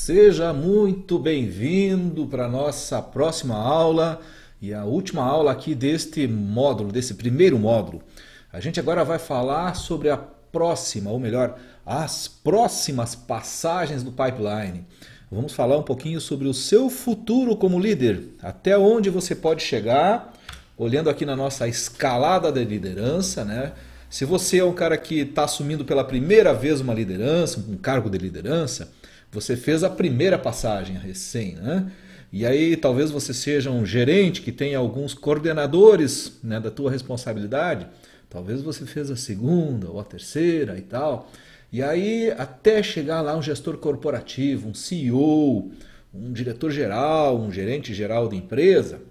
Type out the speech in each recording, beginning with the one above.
Seja muito bem-vindo para a nossa próxima aula e a última aula aqui deste módulo, desse primeiro módulo. A gente agora vai falar sobre a próxima, ou melhor, as próximas passagens do pipeline. Vamos falar um pouquinho sobre o seu futuro como líder, até onde você pode chegar, olhando aqui na nossa escalada de liderança, né? Se você é um cara que está assumindo pela primeira vez uma liderança, um cargo de liderança, você fez a primeira passagem recém, né? E aí talvez você seja um gerente que tenha alguns coordenadores, né, da tua responsabilidade. Talvez você fez a segunda ou a terceira e tal. E aí até chegar lá um gestor corporativo, um CEO, um diretor geral, um gerente geral de empresa.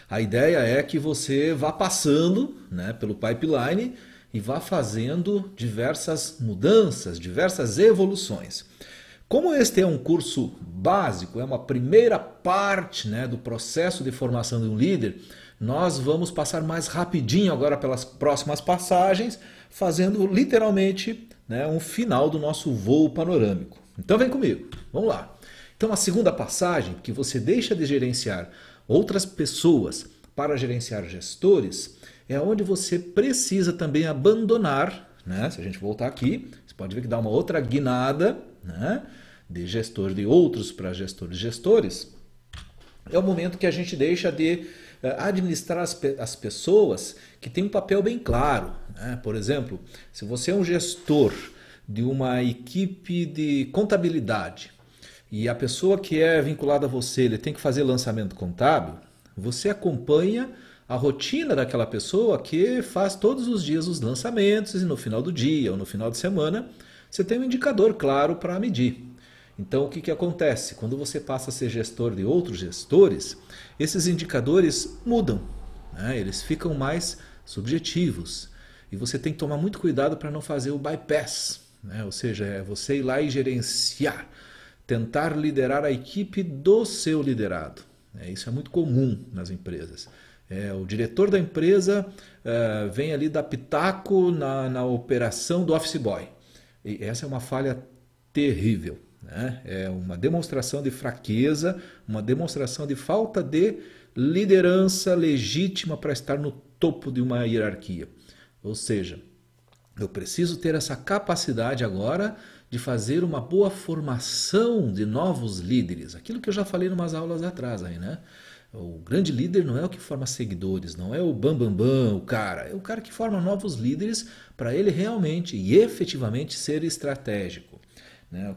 A ideia é que você vá passando, né, pelo pipeline e vá fazendo diversas mudanças, diversas evoluções. Como este é um curso básico, é uma primeira parte, né, do processo de formação de um líder, nós vamos passar mais rapidinho agora pelas próximas passagens, fazendo literalmente, né, um final do nosso voo panorâmico. Então vem comigo, vamos lá. Então a segunda passagem, que você deixa de gerenciar outras pessoas para gerenciar gestores, é onde você precisa também abandonar, né? Se a gente voltar aqui, você pode ver que dá uma outra guinada, né, de gestor de outros para gestor de gestores. É o momento que a gente deixa de administrar as pessoas que têm um papel bem claro, né? Por exemplo, se você é um gestor de uma equipe de contabilidade, e a pessoa que é vinculada a você, ele tem que fazer lançamento contábil, você acompanha a rotina daquela pessoa que faz todos os dias os lançamentos e no final do dia ou no final de semana você tem um indicador claro para medir. Então o que acontece? Quando você passa a ser gestor de outros gestores, esses indicadores mudam, né? Eles ficam mais subjetivos e você tem que tomar muito cuidado para não fazer o bypass, né? Ou seja, é você ir lá e gerenciar, tentar liderar a equipe do seu liderado. Isso é muito comum nas empresas. O diretor da empresa vem ali dar pitaco na operação do office boy. E essa é uma falha terrível, né? É uma demonstração de fraqueza, uma demonstração de falta de liderança legítima para estar no topo de uma hierarquia. Ou seja, eu preciso ter essa capacidade agora de fazer uma boa formação de novos líderes. Aquilo que eu já falei em umas aulas atrás aí, né? O grande líder não é o que forma seguidores, não é o bambambam, o cara. É o cara que forma novos líderes para ele realmente e efetivamente ser estratégico, né?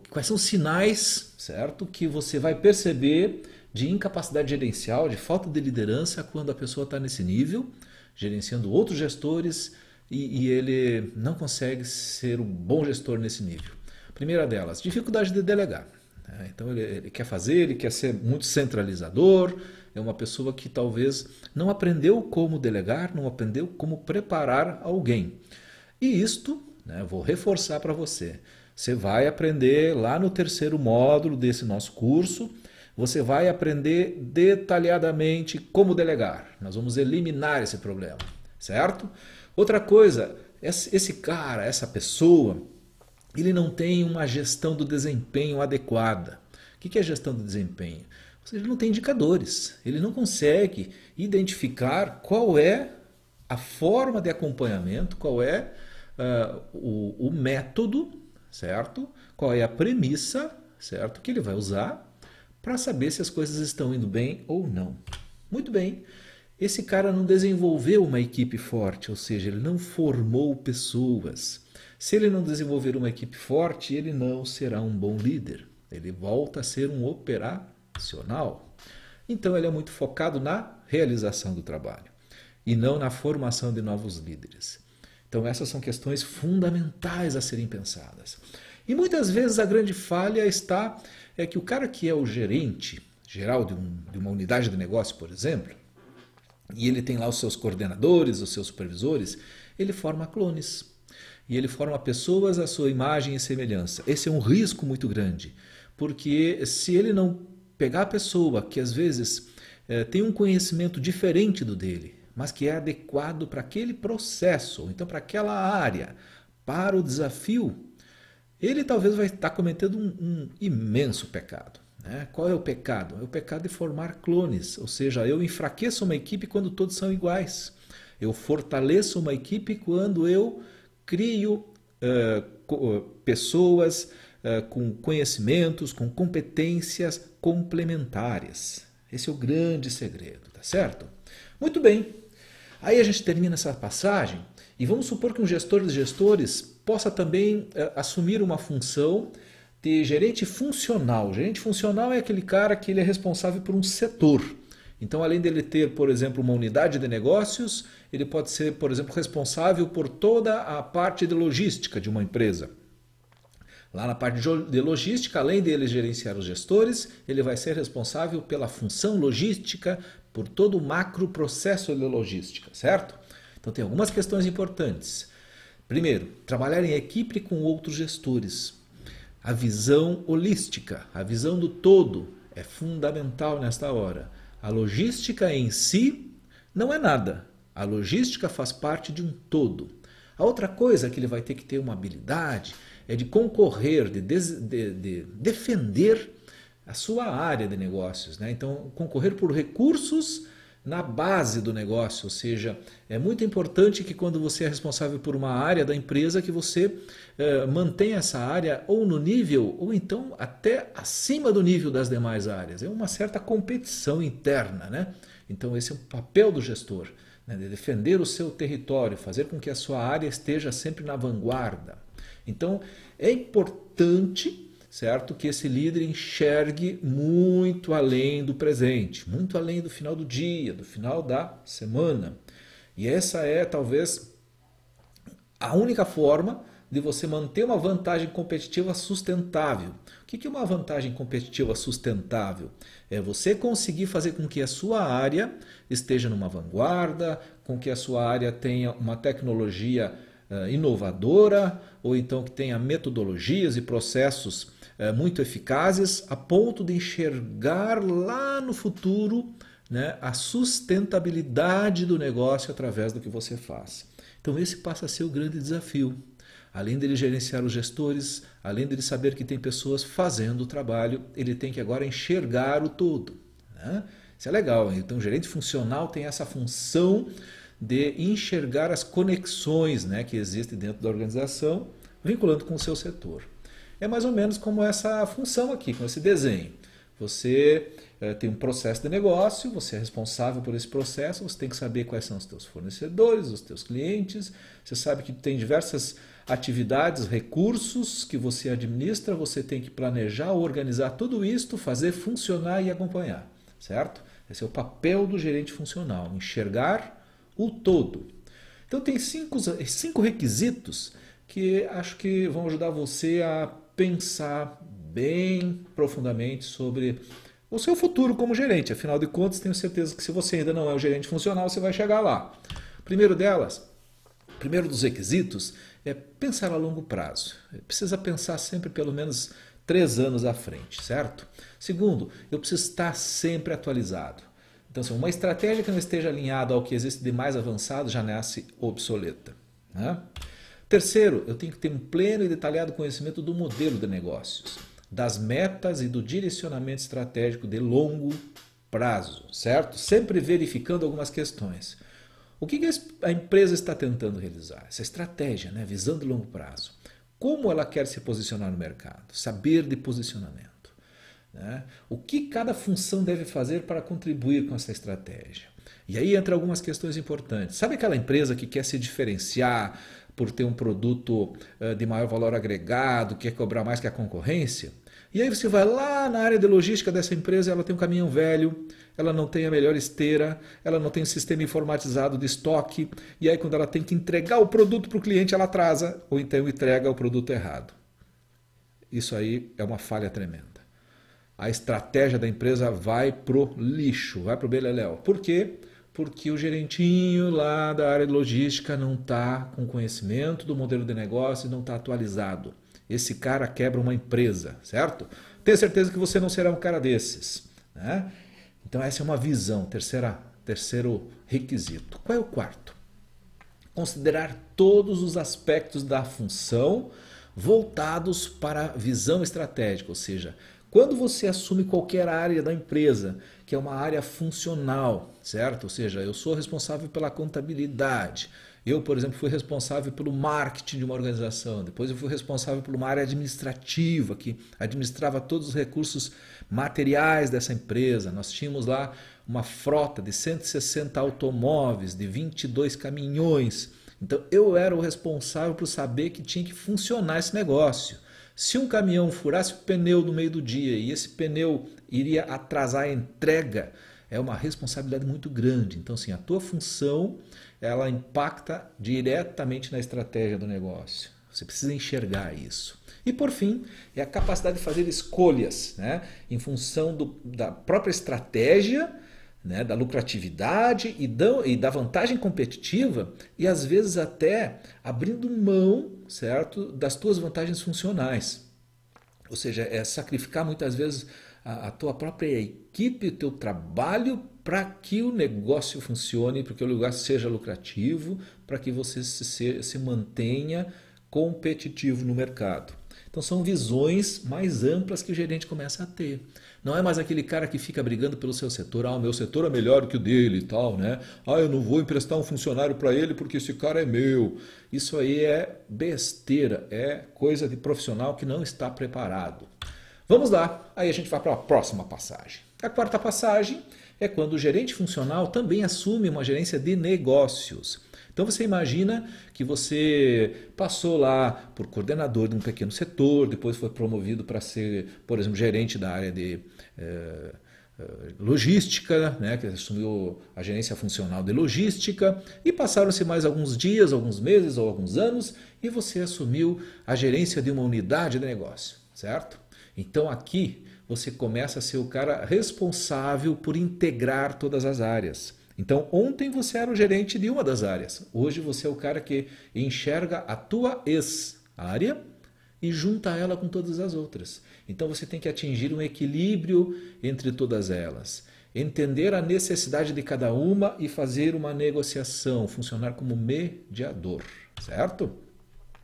Quais são os sinais, certo, que você vai perceber de incapacidade gerencial, de falta de liderança quando a pessoa está nesse nível, gerenciando outros gestores, e ele não consegue ser um bom gestor nesse nível. Primeira delas, dificuldade de delegar. Então ele quer fazer, ele quer ser muito centralizador, é uma pessoa que talvez não aprendeu como delegar, não aprendeu como preparar alguém. E isto, né, vou reforçar para você, você vai aprender lá no terceiro módulo desse nosso curso, você vai aprender detalhadamente como delegar. Nós vamos eliminar esse problema, certo? Outra coisa, esse cara, essa pessoa, ele não tem uma gestão do desempenho adequada. O que é gestão do desempenho? Ou seja, ele não tem indicadores, ele não consegue identificar qual é a forma de acompanhamento, qual é o método, certo? Qual é a premissa, certo, que ele vai usar para saber se as coisas estão indo bem ou não. Muito bem. Esse cara não desenvolveu uma equipe forte, ou seja, ele não formou pessoas. Se ele não desenvolver uma equipe forte, ele não será um bom líder. Ele volta a ser um operacional. Então ele é muito focado na realização do trabalho e não na formação de novos líderes. Então essas são questões fundamentais a serem pensadas. E muitas vezes a grande falha é que o cara que é o gerente geral de uma unidade de negócio, por exemplo, e ele tem lá os seus coordenadores, os seus supervisores, ele forma clones. E ele forma pessoas à sua imagem e semelhança. Esse é um risco muito grande, porque se ele não pegar a pessoa que às vezes tem um conhecimento diferente do dele, mas que é adequado para aquele processo, ou então para aquela área, para o desafio, ele talvez vai estar cometendo um imenso pecado. Né? Qual é o pecado? É o pecado de formar clones, ou seja, eu enfraqueço uma equipe quando todos são iguais. Eu fortaleço uma equipe quando eu crio pessoas com conhecimentos, com competências complementares. Esse é o grande segredo, tá certo? Muito bem. Aí a gente termina essa passagem e vamos supor que um gestor de gestores possa também assumir uma função de gerente funcional. O gerente funcional é aquele cara que ele é responsável por um setor. Então, além dele ter, por exemplo, uma unidade de negócios, ele pode ser, por exemplo, responsável por toda a parte de logística de uma empresa. Lá na parte de logística, além dele gerenciar os gestores, ele vai ser responsável pela função logística, por todo o macro processo de logística, certo? Então tem algumas questões importantes. Primeiro, trabalhar em equipe com outros gestores. A visão holística, a visão do todo é fundamental nesta hora. A logística em si não é nada. A logística faz parte de um todo. A outra coisa que ele vai ter que ter uma habilidade é de concorrer, de defender a sua área de negócios. Né? Então, concorrer por recursos na base do negócio, ou seja, é muito importante que quando você é responsável por uma área da empresa, que você mantenha essa área ou no nível, ou então até acima do nível das demais áreas. É uma certa competição interna. Né? Então, esse é o papel do gestor, né? De defender o seu território, fazer com que a sua área esteja sempre na vanguarda. Então, é importante, certo, que esse líder enxergue muito além do presente, muito além do final do dia, do final da semana. E essa é, talvez, a única forma de você manter uma vantagem competitiva sustentável. O que é uma vantagem competitiva sustentável? É você conseguir fazer com que a sua área esteja numa vanguarda, com que a sua área tenha uma tecnologia inovadora, ou então que tenha metodologias e processos muito eficazes, a ponto de enxergar lá no futuro, né, a sustentabilidade do negócio através do que você faz. Então esse passa a ser o grande desafio. Além dele gerenciar os gestores, além dele saber que tem pessoas fazendo o trabalho, ele tem que agora enxergar o todo. Né? Isso é legal. Então o gerente funcional tem essa função de enxergar as conexões, né, que existem dentro da organização, vinculando com o seu setor. É mais ou menos como essa função aqui, com esse desenho. Você tem um processo de negócio, você é responsável por esse processo, você tem que saber quais são os teus fornecedores, os teus clientes, você sabe que tem diversas atividades, recursos que você administra, você tem que planejar, organizar tudo isso, fazer funcionar e acompanhar, certo? Esse é o papel do gerente funcional, enxergar o todo. Então tem cinco requisitos que acho que vão ajudar você a pensar bem profundamente sobre o seu futuro como gerente. Afinal de contas, tenho certeza que se você ainda não é um gerente funcional, você vai chegar lá. Primeiro dos requisitos é pensar a longo prazo. Precisa pensar sempre pelo menos 3 anos à frente, certo? Segundo, eu preciso estar sempre atualizado. Então, assim, uma estratégia que não esteja alinhada ao que existe de mais avançado já nasce obsoleta. Né? Terceiro, eu tenho que ter um pleno e detalhado conhecimento do modelo de negócios, das metas e do direcionamento estratégico de longo prazo, certo? Sempre verificando algumas questões. O que a empresa está tentando realizar? Essa estratégia, né? Visão de longo prazo. Como ela quer se posicionar no mercado? Saber de posicionamento. Né? O que cada função deve fazer para contribuir com essa estratégia? E aí entra algumas questões importantes. Sabe aquela empresa que quer se diferenciar por ter um produto de maior valor agregado, quer cobrar mais que a concorrência? E aí você vai lá na área de logística dessa empresa, ela tem um caminhão velho, ela não tem a melhor esteira, ela não tem um sistema informatizado de estoque, e aí quando ela tem que entregar o produto para o cliente, ela atrasa, ou então entrega o produto errado. Isso aí é uma falha tremenda. A estratégia da empresa vai pro lixo, vai pro beleléu. Por quê? Porque o gerentinho lá da área de logística não está com conhecimento do modelo de negócio e não está atualizado. Esse cara quebra uma empresa, certo? Tenho certeza que você não será um cara desses. Né? Então essa é uma visão, terceiro requisito. Qual é o quarto? Considerar todos os aspectos da função voltados para a visão estratégica, ou seja, quando você assume qualquer área da empresa, que é uma área funcional, certo? Ou seja, eu sou responsável pela contabilidade. Eu, por exemplo, fui responsável pelo marketing de uma organização. Depois eu fui responsável por uma área administrativa, que administrava todos os recursos materiais dessa empresa. Nós tínhamos lá uma frota de 160 automóveis, de 22 caminhões. Então eu era o responsável por saber que tinha que funcionar esse negócio. Se um caminhão furasse o pneu no meio do dia e esse pneu iria atrasar a entrega, é uma responsabilidade muito grande. Então, assim, a tua função, ela impacta diretamente na estratégia do negócio. Você precisa enxergar isso. E, por fim, é a capacidade de fazer escolhas, né, em função da própria estratégia, né, da lucratividade e da vantagem competitiva e às vezes até abrindo mão, certo, das tuas vantagens funcionais. Ou seja, é sacrificar muitas vezes a tua própria equipe, o teu trabalho para que o negócio funcione, para que o negócio seja lucrativo, para que você se mantenha competitivo no mercado. Então são visões mais amplas que o gerente começa a ter. Não é mais aquele cara que fica brigando pelo seu setor. Ah, o meu setor é melhor que o dele e tal, né? Ah, eu não vou emprestar um funcionário para ele porque esse cara é meu. Isso aí é besteira, é coisa de profissional que não está preparado. Vamos lá, aí a gente vai para a próxima passagem. A quarta passagem é quando o gerente funcional também assume uma gerência de negócios. Então você imagina que você passou lá por coordenador de um pequeno setor, depois foi promovido para ser, por exemplo, gerente da área de logística, né, que assumiu a gerência funcional de logística, e passaram-se mais alguns dias, alguns meses ou alguns anos, e você assumiu a gerência de uma unidade de negócio, certo? Então aqui você começa a ser o cara responsável por integrar todas as áreas. Então, ontem você era o gerente de uma das áreas. Hoje você é o cara que enxerga a tua ex-área e junta ela com todas as outras. Então, você tem que atingir um equilíbrio entre todas elas. Entender a necessidade de cada uma e fazer uma negociação, funcionar como mediador, certo?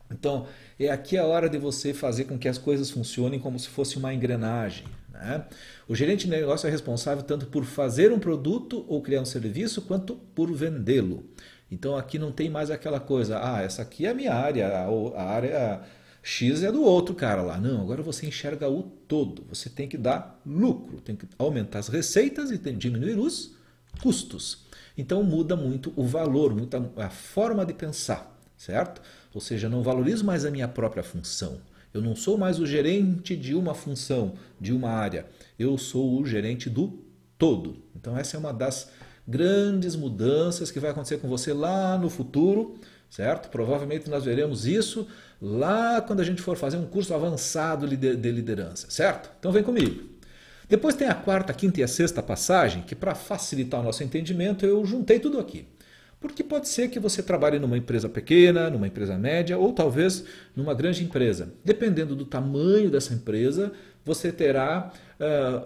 Então, é aqui a hora de você fazer com que as coisas funcionem como se fosse uma engrenagem. O gerente de negócio é responsável tanto por fazer um produto ou criar um serviço, quanto por vendê-lo. Então aqui não tem mais aquela coisa, ah, essa aqui é a minha área, a área X é do outro cara lá. Não, agora você enxerga o todo. Você tem que dar lucro, tem que aumentar as receitas e diminuir os custos. Então muda muito o valor, muda a forma de pensar, certo? Ou seja, não valorizo mais a minha própria função. Eu não sou mais o gerente de uma função, de uma área. Eu sou o gerente do todo. Então essa é uma das grandes mudanças que vai acontecer com você lá no futuro, certo? Provavelmente nós veremos isso lá quando a gente for fazer um curso avançado de liderança, certo? Então vem comigo. Depois tem a quarta, quinta e a sexta passagem, que para facilitar o nosso entendimento eu juntei tudo aqui. Porque pode ser que você trabalhe numa empresa pequena, numa empresa média ou talvez numa grande empresa. Dependendo do tamanho dessa empresa, você terá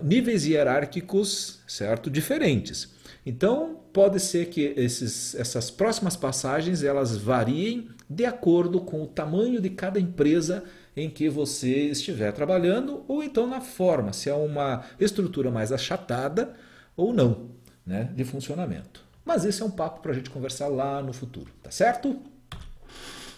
níveis hierárquicos, certo, diferentes. Então pode ser que essas próximas passagens elas variem de acordo com o tamanho de cada empresa em que você estiver trabalhando ou então na forma, se é uma estrutura mais achatada ou não, né, de funcionamento. Mas esse é um papo para a gente conversar lá no futuro, tá certo?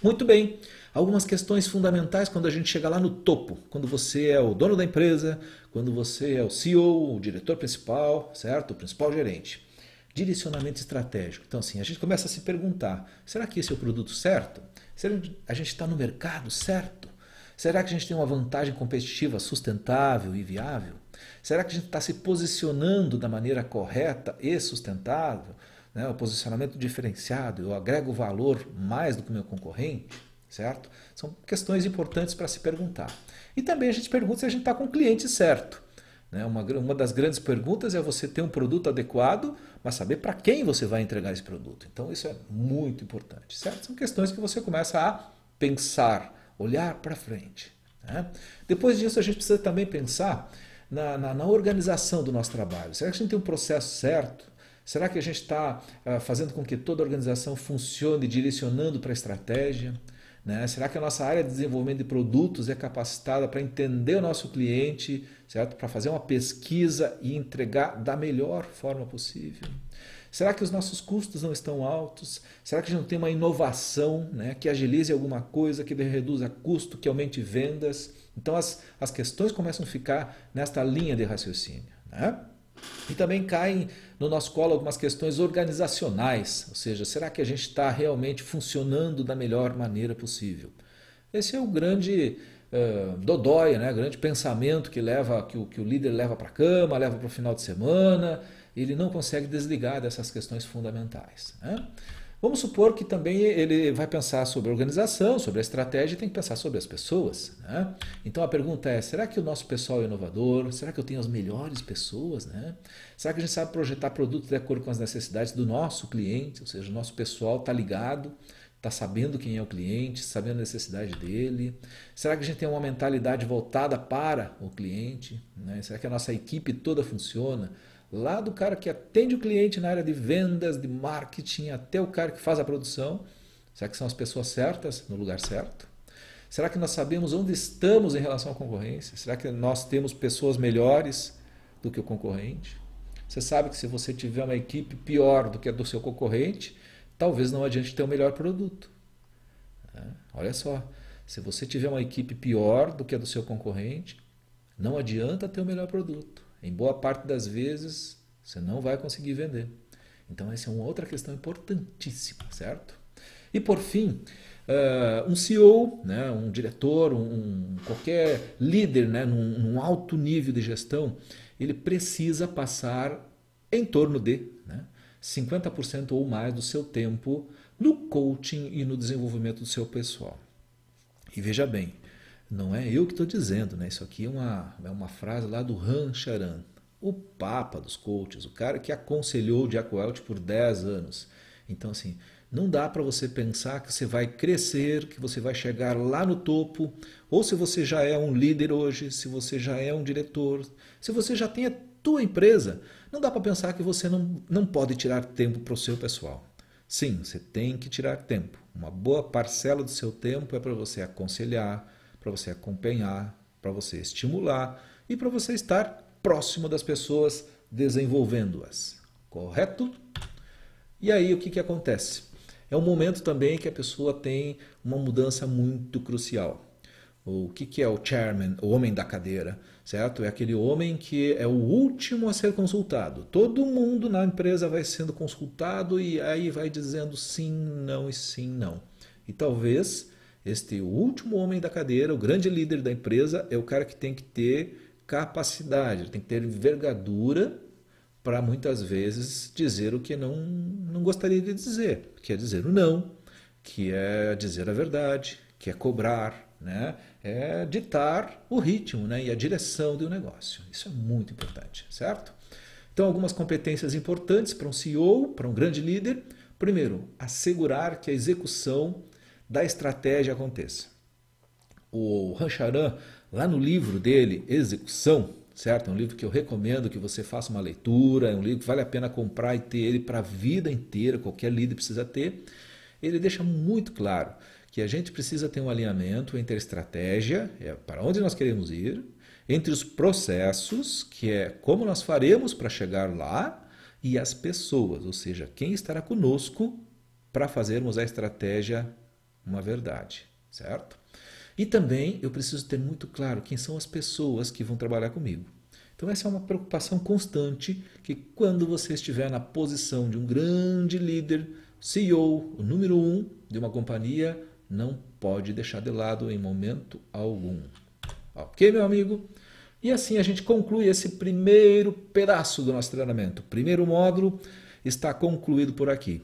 Muito bem. Algumas questões fundamentais quando a gente chega lá no topo, quando você é o dono da empresa, quando você é o CEO, o diretor principal, certo? O principal gerente. Direcionamento estratégico. Então assim, a gente começa a se perguntar, será que esse é o produto certo? Será que a gente está no mercado certo? Será que a gente tem uma vantagem competitiva sustentável e viável? Será que a gente está se posicionando da maneira correta e sustentável? Né? O posicionamento diferenciado, eu agrego valor mais do que o meu concorrente, certo? São questões importantes para se perguntar. E também a gente pergunta se a gente está com o cliente certo. Né? Uma das grandes perguntas é você ter um produto adequado, mas saber para quem você vai entregar esse produto. Então isso é muito importante, certo? São questões que você começa a pensar, olhar para frente. Né? Depois disso a gente precisa também pensar na organização do nosso trabalho. Será que a gente tem um processo certo? Será que a gente está fazendo com que toda a organização funcione direcionando para a estratégia? né? Será que a nossa área de desenvolvimento de produtos é capacitada para entender o nosso cliente, certo? Para fazer uma pesquisa e entregar da melhor forma possível? Será que os nossos custos não estão altos? Será que a gente não tem uma inovação, né, que agilize alguma coisa, que reduza custo, que aumente vendas? Então as questões começam a ficar nesta linha de raciocínio, né? E também caem no nosso colo algumas questões organizacionais, ou seja, será que a gente está realmente funcionando da melhor maneira possível? Esse é o grande dodói, né? Grande pensamento que o líder leva para a cama, leva para o final de semana, ele não consegue desligar dessas questões fundamentais, né? Vamos supor que também ele vai pensar sobre a organização, sobre a estratégia e tem que pensar sobre as pessoas, né? Então a pergunta é, será que o nosso pessoal é inovador? Será que eu tenho as melhores pessoas, né? Será que a gente sabe projetar produtos de acordo com as necessidades do nosso cliente? Ou seja, o nosso pessoal está ligado, está sabendo quem é o cliente, sabendo a necessidade dele? Será que a gente tem uma mentalidade voltada para o cliente, né? Será que a nossa equipe toda funciona? Lá do cara que atende o cliente na área de vendas, de marketing, até o cara que faz a produção. Será que são as pessoas certas no lugar certo? Será que nós sabemos onde estamos em relação à concorrência? Será que nós temos pessoas melhores do que o concorrente? Você sabe que se você tiver uma equipe pior do que a do seu concorrente, talvez não adiante ter o melhor produto. Olha só, se você tiver uma equipe pior do que a do seu concorrente, não adianta ter o melhor produto. Em boa parte das vezes, você não vai conseguir vender. Então, essa é uma outra questão importantíssima, certo? E, por fim, um CEO, né, um diretor, qualquer líder, né, num alto nível de gestão, ele precisa passar em torno de 50% ou mais do seu tempo no coaching e no desenvolvimento do seu pessoal. E veja bem, não é eu que estou dizendo, né? Isso aqui é uma frase lá do Han Charan, o papa dos coaches, o cara que aconselhou o Jack Welch por 10 anos. Então, assim, não dá para você pensar que você vai crescer, que você vai chegar lá no topo, ou se você já é um líder hoje, se você já é um diretor, se você já tem a tua empresa, não dá para pensar que você não pode tirar tempo para o seu pessoal. Sim, você tem que tirar tempo. Uma boa parcela do seu tempo é para você aconselhar, para você acompanhar, para você estimular e para você estar próximo das pessoas desenvolvendo-as. Correto? E aí o que acontece? É um momento também que a pessoa tem uma mudança muito crucial. O que é o chairman, o homem da cadeira, certo? É aquele homem que é o último a ser consultado. Todo mundo na empresa vai sendo consultado e aí vai dizendo sim, não e sim, não. E talvez este último homem da cadeira, o grande líder da empresa, é o cara que tem que ter capacidade, tem que ter envergadura para muitas vezes dizer o que não gostaria de dizer, que é dizer o não, que é dizer a verdade, que é cobrar, né? É ditar o ritmo, né? E a direção do negócio. Isso é muito importante, certo? Então, algumas competências importantes para um CEO, para um grande líder. Primeiro, assegurar que a execução da estratégia aconteça. O Han Charan, lá no livro dele, Execução, certo? É um livro que eu recomendo que você faça uma leitura, é um livro que vale a pena comprar e ter ele para a vida inteira, qualquer líder precisa ter. Ele deixa muito claro que a gente precisa ter um alinhamento entre a estratégia, para onde nós queremos ir, entre os processos, que é como nós faremos para chegar lá, e as pessoas, ou seja, quem estará conosco para fazermos a estratégia uma verdade, certo? E também eu preciso ter muito claro quem são as pessoas que vão trabalhar comigo. Então essa é uma preocupação constante que quando você estiver na posição de um grande líder, CEO, o número 1 de uma companhia, não pode deixar de lado em momento algum. Ok, meu amigo? E assim a gente conclui esse primeiro pedaço do nosso treinamento. O primeiro módulo está concluído por aqui.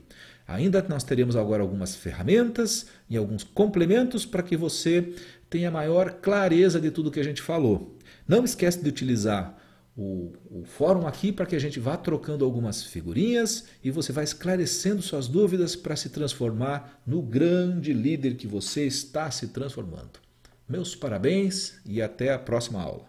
Ainda nós teremos agora algumas ferramentas e alguns complementos para que você tenha maior clareza de tudo que a gente falou. Não esquece de utilizar o fórum aqui para que a gente vá trocando algumas figurinhas e você vai esclarecendo suas dúvidas para se transformar no grande líder que você está se transformando. Meus parabéns e até a próxima aula.